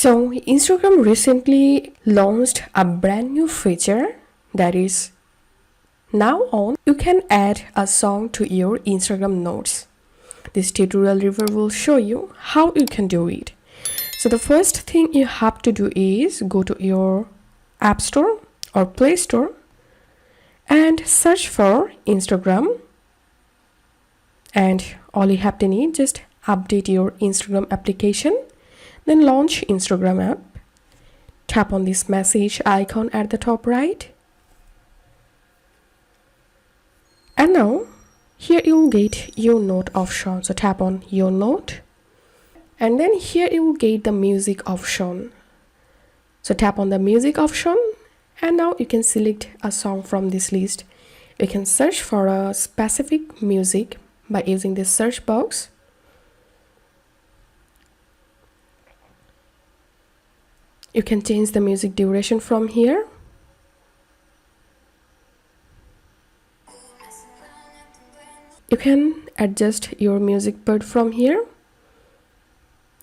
So Instagram recently launched a brand new feature that is now on. You can add a song to your Instagram notes. This tutorial review will show you how you can do it. So the first thing you have to do is go to your App Store or Play Store and search for Instagram, and all you have to need, just update your Instagram application, then launch Instagram app. Tap on this message icon at the top right, and now here you'll get your note option. So tap on your note, and then here you will get the music option. So tap on the music option, and now you can select a song from this list. You can search for a specific music by using this search box. You can change the music duration from here. You can adjust your music bed from here,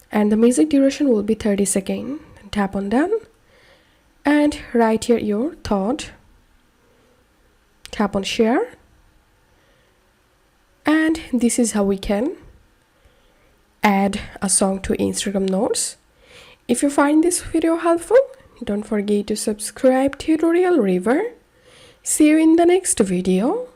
and the music duration will be 30 seconds. Tap on done and write here your thought. Tap on share, and this is how we can add a song to Instagram notes. If you find this video helpful, don't forget to subscribe Tutorial River. See you in the next video.